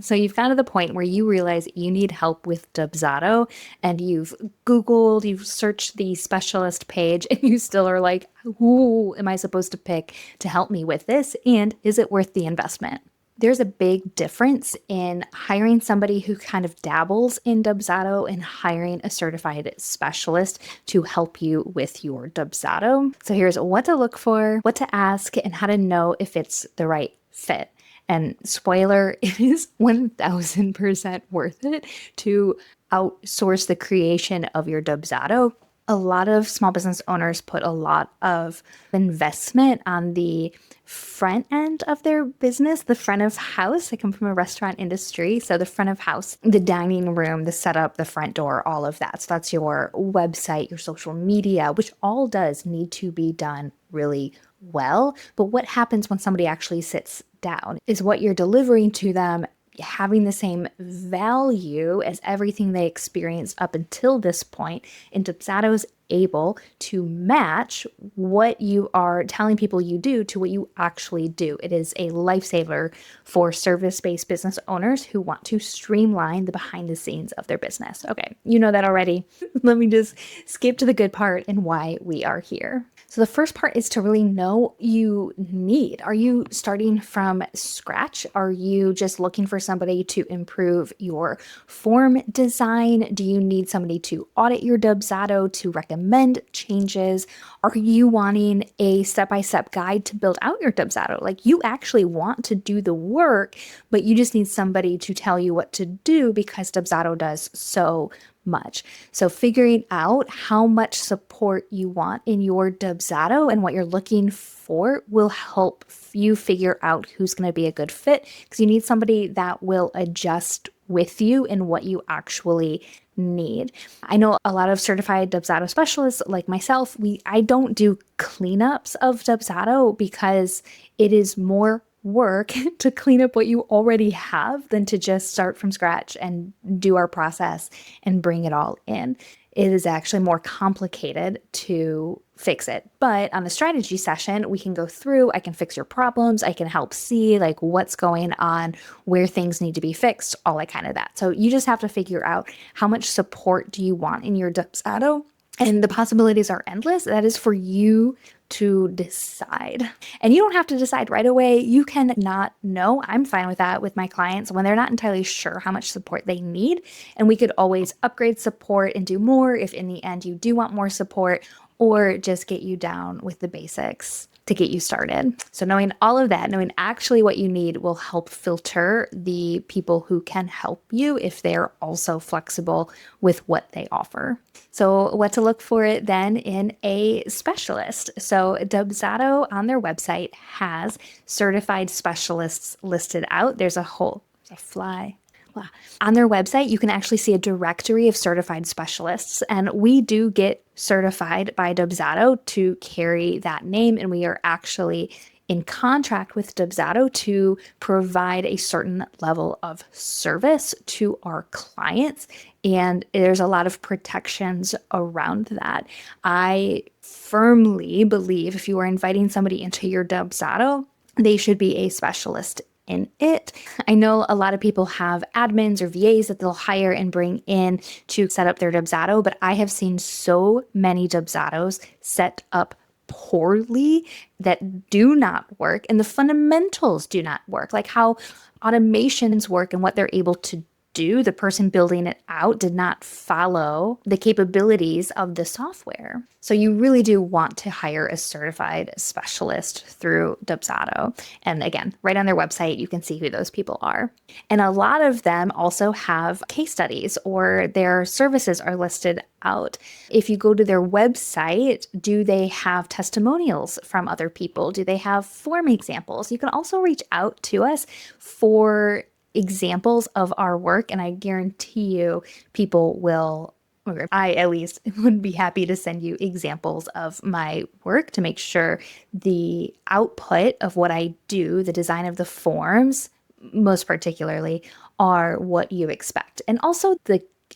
So you've gotten to the point where you realize you need help with Dubsado and you've Googled, you've searched the specialist page, and you still are like, who am I supposed to pick to help me with this? And is it worth the investment? There's a big difference in hiring somebody who kind of dabbles in Dubsado and hiring a certified specialist to help you with your Dubsado. So here's what to look for, what to ask, and how to know if it's the right fit. And spoiler, it is 1000% worth it to outsource the creation of your Dubsado. A lot of small business owners put a lot of investment on the front end of their business, the front of house. I come from a restaurant industry. So the front of house, the dining room, the setup, the front door, all of that. So that's your website, your social media, which all does need to be done really well. But what happens when somebody actually sits down is what you're delivering to them having the same value as everything they experienced up until this point. And Dubsado is able to match what you are telling people you do to what you actually do. It is a lifesaver for service-based business owners who want to streamline the behind the scenes of their business. Okay, you know that already. Let me just skip to the good part and why we are here. So the first part is to really know you need. Are you starting from scratch? Are you just looking for somebody to improve your form design? Do you need somebody to audit your Dubsado, to recommend changes? Are you wanting a step-by-step guide to build out your Dubsado? Like you actually want to do the work, but you just need somebody to tell you what to do because Dubsado does so much. So figuring out how much support you want in your Dubsado and what you're looking for will help you figure out who's going to be a good fit, because you need somebody that will adjust with you in what you actually need. I know a lot of certified Dubsado specialists like myself, I don't do cleanups of Dubsado because it is more work to clean up what you already have than to just start from scratch and do our process and bring it all in. It is actually more complicated to fix it. But on the strategy session, we can go through, I can fix your problems, I can help see like what's going on, where things need to be fixed, all that kind of that. So you just have to figure out how much support do you want in your Dubsado, and the possibilities are endless. That is for you to decide. And you don't have to decide right away. You can not know. I'm fine with that with my clients when they're not entirely sure how much support they need. And we could always upgrade support and do more if in the end you do want more support, or just get you down with the basics to get you started. So knowing all of that, knowing actually what you need will help filter the people who can help you if they're also flexible with what they offer. So what to look for then in a specialist. So Dubsado on their website has certified specialists listed out. There's a fly. On their website, you can actually see a directory of certified specialists, and we do get certified by Dubsado to carry that name, and we are actually in contract with Dubsado to provide a certain level of service to our clients, and there's a lot of protections around that. I firmly believe if you are inviting somebody into your Dubsado, they should be a specialist in it. I know a lot of people have admins or VAs that they'll hire and bring in to set up their Dubsado, but I have seen so many Dubsados set up poorly that do not work, and the fundamentals do not work, like how automations work and what they're able to do. The person building it out did not follow the capabilities of the software. So you really do want to hire a certified specialist through Dubsado. And again, right on their website, you can see who those people are. And a lot of them also have case studies or their services are listed out. If you go to their website, do they have testimonials from other people? Do they have form examples? You can also reach out to us for examples of our work, and I guarantee you people will, or I at least would be happy to send you examples of my work to make sure the output of what I do, the design of the forms, most particularly, are what you expect. And also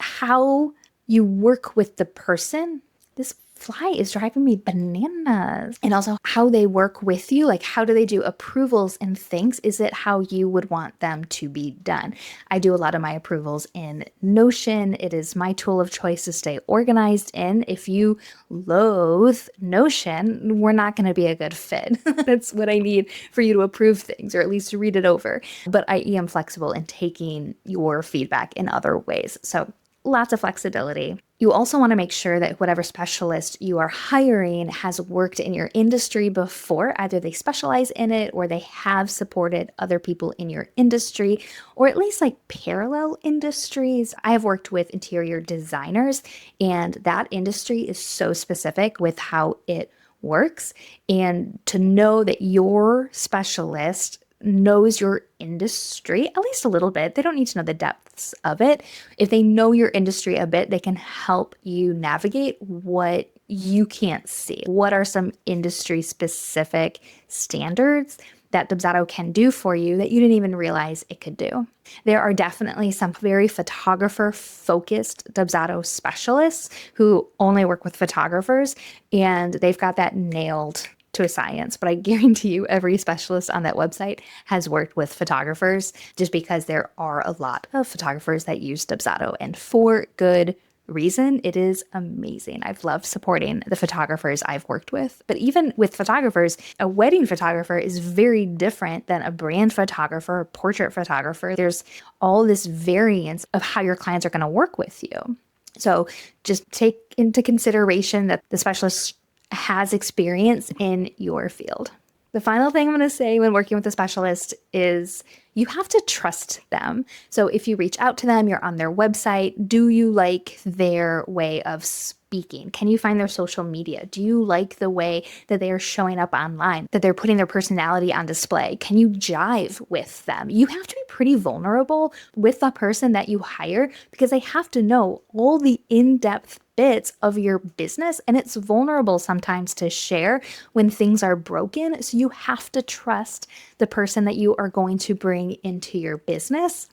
how you work with the person. This fly is driving me bananas. And also how they work with you, like how do they do approvals and things? Is it how you would want them to be done? I do a lot of my approvals in Notion. It is my tool of choice to stay organized in. If you loathe Notion, we're not going to be a good fit. That's what I need for you to approve things, or at least to read it over. But I am flexible in taking your feedback in other ways. So lots of flexibility. You also want to make sure that whatever specialist you are hiring has worked in your industry before. Either they specialize in it or they have supported other people in your industry, or at least like parallel industries. I have worked with interior designers, and that industry is so specific with how it works. And to know that your specialist knows your industry, at least a little bit. They don't need to know the depths of it. If they know your industry a bit, they can help you navigate what you can't see. What are some industry specific standards that Dubsado can do for you that you didn't even realize it could do? There are definitely some very photographer-focused Dubsado specialists who only work with photographers, and they've got that nailed to a science. But I guarantee you every specialist on that website has worked with photographers, just because there are a lot of photographers that use Dubsado, and for good reason. It is amazing. I've loved supporting the photographers I've worked with. But even with photographers, a wedding photographer is very different than a brand photographer, a portrait photographer. There's all this variance of how your clients are going to work with you. So just take into consideration that the specialist has experience in your field. The final thing I'm going to say when working with a specialist is you have to trust them. So if you reach out to them, you're on their website, do you like their way of speaking? Can you find their social media? Do you like the way that they are showing up online, that they're putting their personality on display? Can you jive with them? You have to be pretty vulnerable with the person that you hire, because they have to know all the in-depth bits of your business, and it's vulnerable sometimes to share when things are broken. So you have to trust the person that you are going to bring into your business.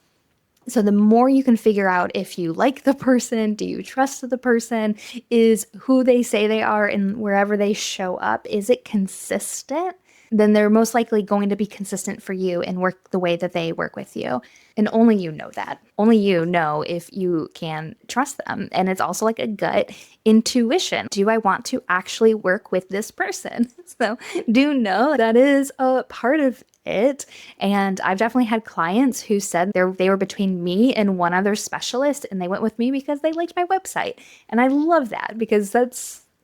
So the more you can figure out if you like the person, do you trust the person, is who they say they are, and wherever they show up, is it consistent? Then they're most likely going to be consistent for you and work the way that they work with you. And only you know that. Only you know if you can trust them. And it's also like a gut intuition. Do I want to actually work with this person? So do know that is a part of it. And I've definitely had clients who said they were between me and one other specialist, and they went with me because they liked my website. And I love that, because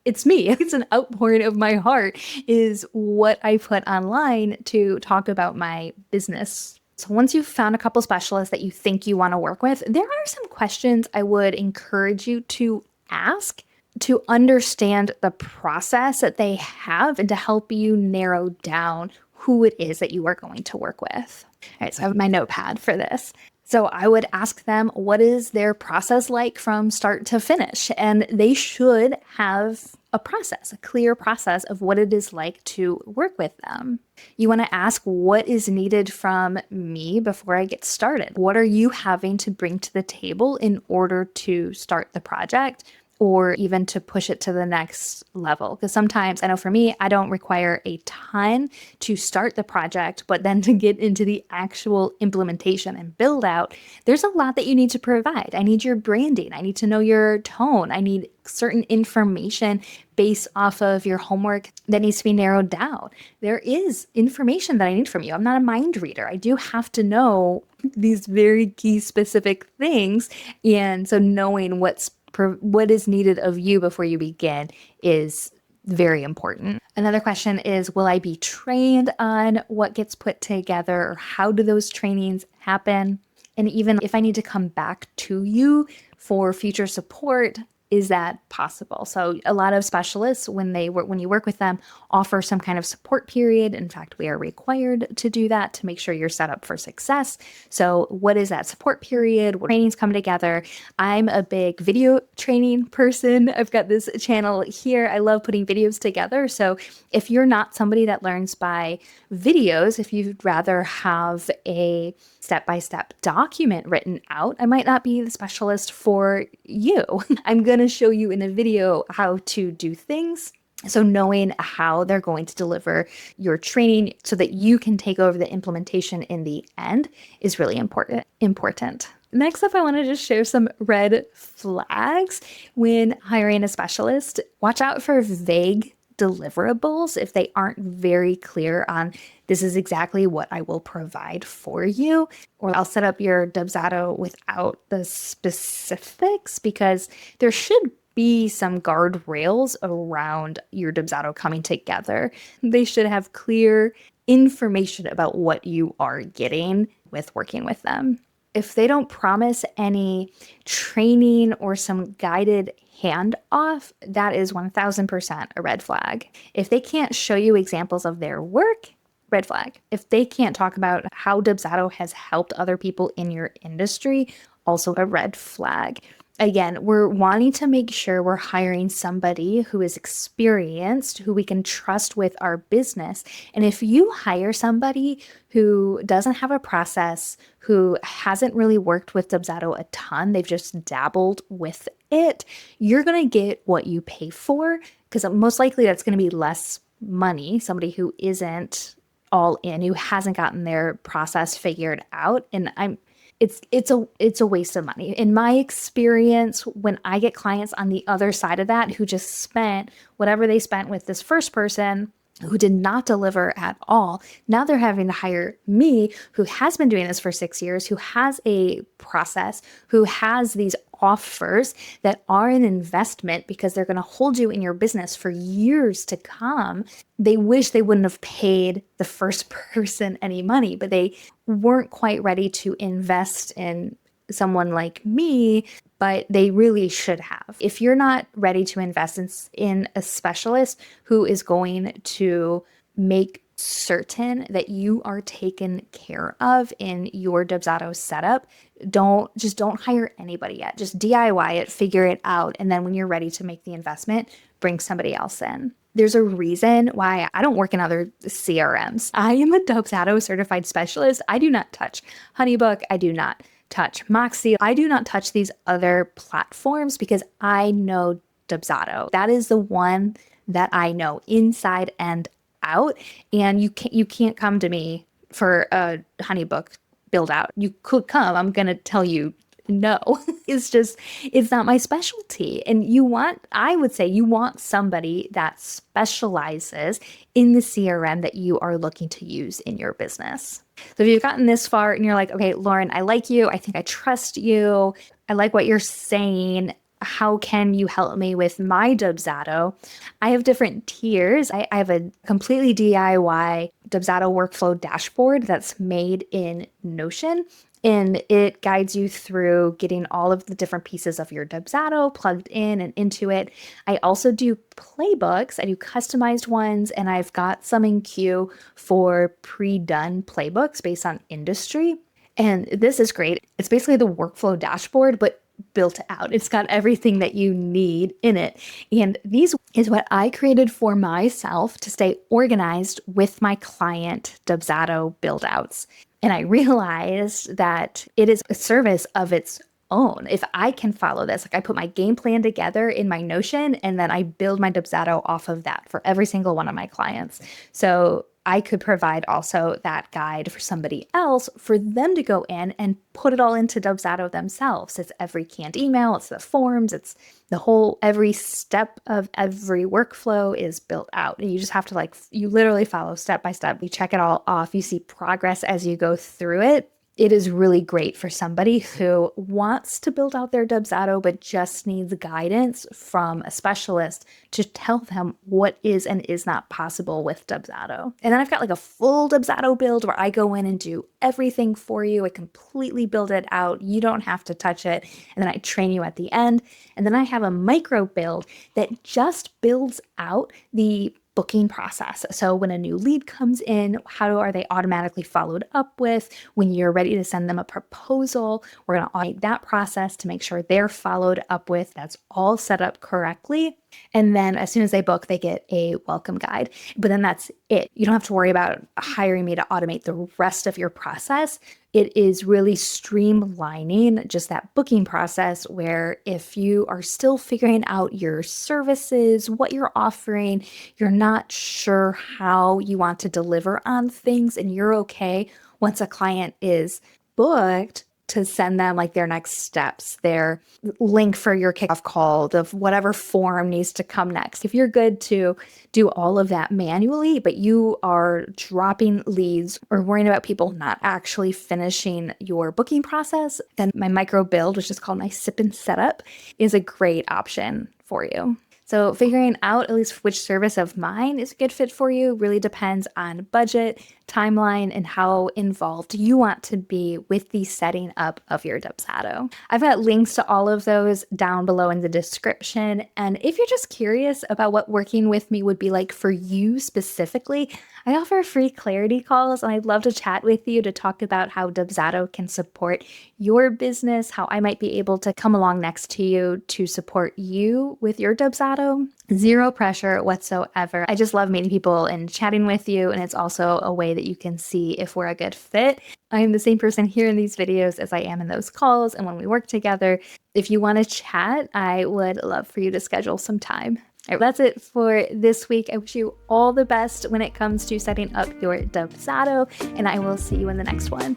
it's me. It's an outpouring of my heart, is what I put online to talk about my business. So once you've found a couple specialists that you think you want to work with, there are some questions I would encourage you to ask to understand the process that they have and to help you narrow down who it is that you are going to work with. All right, so I have my notepad for this. So I would ask them, what is their process like from start to finish? And they should have a process, a clear process of what it is like to work with them. You want to ask, what is needed from me before I get started? What are you having to bring to the table in order to start the project, or even to push it to the next level? Because sometimes, I know for me, I don't require a ton to start the project, but then to get into the actual implementation and build out, there's a lot that you need to provide. I need your branding. I need to know your tone. I need certain information based off of your homework that needs to be narrowed down. There is information that I need from you. I'm not a mind reader. I do have to know these very key specific things. And so knowing what is needed of you before you begin is very important. Another question is, will I be trained on what gets put together, or how do those trainings happen? And even if I need to come back to you for future support, is that possible? So a lot of specialists, when you work with them, offer some kind of support period. In fact, we are required to do that to make sure you're set up for success. So what is that support period? What trainings come together? I'm a big video training person. I've got this channel here. I love putting videos together. So if you're not somebody that learns by videos, if you'd rather have a step-by-step document written out, I might not be the specialist for you. I'm going to show you in a video how to do things. So knowing how they're going to deliver your training so that you can take over the implementation in the end is really important. Next up, I want to just share some red flags when hiring a specialist. Watch out for vague deliverables if they aren't very clear on this is exactly what I will provide for you, or I'll set up your Dubsado without the specifics, because there should be some guardrails around your Dubsado coming together. They should have clear information about what you are getting with working with them. If they don't promise any training or some guided handoff, that is 1000% a red flag. If they can't show you examples of their work, red flag. If they can't talk about how Dubsado has helped other people in your industry, also a red flag. Again, we're wanting to make sure we're hiring somebody who is experienced, who we can trust with our business. And if you hire somebody who doesn't have a process, who hasn't really worked with Dubsado a ton, they've just dabbled with it, you're going to get what you pay for, because most likely that's going to be less money. Somebody who isn't all in, who hasn't gotten their process figured out. And it's a waste of money. In my experience, when I get clients on the other side of that who just spent whatever they spent with this first person who did not deliver at all, now they're having to hire me, who has been doing this for 6 years, who has a process, who has these offers that are an investment because they're going to hold you in your business for years to come. They wish they wouldn't have paid the first person any money, but they weren't quite ready to invest in someone like me, but they really should have. If you're not ready to invest in a specialist who is going to make certain that you are taken care of in your Dubsado setup, don't hire anybody yet. Just DIY it, figure it out, and then when you're ready to make the investment, bring somebody else in. There's a reason why I don't work in other CRMs. I am a Dubsado certified specialist. I do not touch HoneyBook. I do not touch Moxie. I do not touch these other platforms because I know Dubsado. That is the one that I know inside and out. And you can't come to me for a HoneyBook build out. You could come. I'm going to tell you no. It's not my specialty. And I would say you want somebody that specializes in the CRM that you are looking to use in your business. So if you've gotten this far and you're like, okay, Lauren, I like you. I think I trust you. I like what you're saying. How can you help me with my Dubsado? I have different tiers. I have a completely DIY Dubsado workflow dashboard that's made in Notion. And it guides you through getting all of the different pieces of your Dubsado plugged in and into it. I also do playbooks. I do customized ones, and I've got some in queue for pre-done playbooks based on industry. And this is great. It's basically the workflow dashboard, but built out. It's got everything that you need in it. And these is what I created for myself to stay organized with my client Dubsado build outs. And I realized that it is a service of its own. If I can follow this, like I put my game plan together in my Notion and then I build my Dubsado off of that for every single one of my clients. So I could provide also that guide for somebody else for them to go in and put it all into Dubsado themselves. It's every canned email, it's the forms, it's the whole, every step of every workflow is built out. And you just have to you literally follow step by step. You check it all off. You see progress as you go through it. It is really great for somebody who wants to build out their Dubsado but just needs guidance from a specialist to tell them what is and is not possible with Dubsado. And then I've got a full Dubsado build where I go in and do everything for you. I completely build it out. You don't have to touch it. And then I train you at the end. And then I have a micro build that just builds out the booking process. So when a new lead comes in, how are they automatically followed up with? When you're ready to send them a proposal, we're going to automate that process to make sure they're followed up with. That's all set up correctly. And then as soon as they book, they get a welcome guide. But then that's it. You don't have to worry about hiring me to automate the rest of your process. It is really streamlining just that booking process where if you are still figuring out your services, what you're offering, you're not sure how you want to deliver on things, and you're okay once a client is booked to send them like their next steps, their link for your kickoff call, of whatever form needs to come next. If you're good to do all of that manually, but you are dropping leads or worrying about people not actually finishing your booking process, then my micro build, which is called my sip and setup, is a great option for you. So figuring out at least which service of mine is a good fit for you really depends on budget, timeline, and how involved you want to be with the setting up of your Dubsado. I've got links to all of those down below in the description. And if you're just curious about what working with me would be like for you specifically, I offer free clarity calls, and I'd love to chat with you to talk about how Dubsado can support your business, how I might be able to come along next to you to support you with your Dubsado. Zero pressure whatsoever. I just love meeting people and chatting with you, and it's also a way that you can see if we're a good fit. I am the same person here in these videos as I am in those calls, and when we work together. If you want to chat, I would love for you to schedule some time. All right, that's it for this week. I wish you all the best when it comes to setting up your Dubsado, and I will see you in the next one.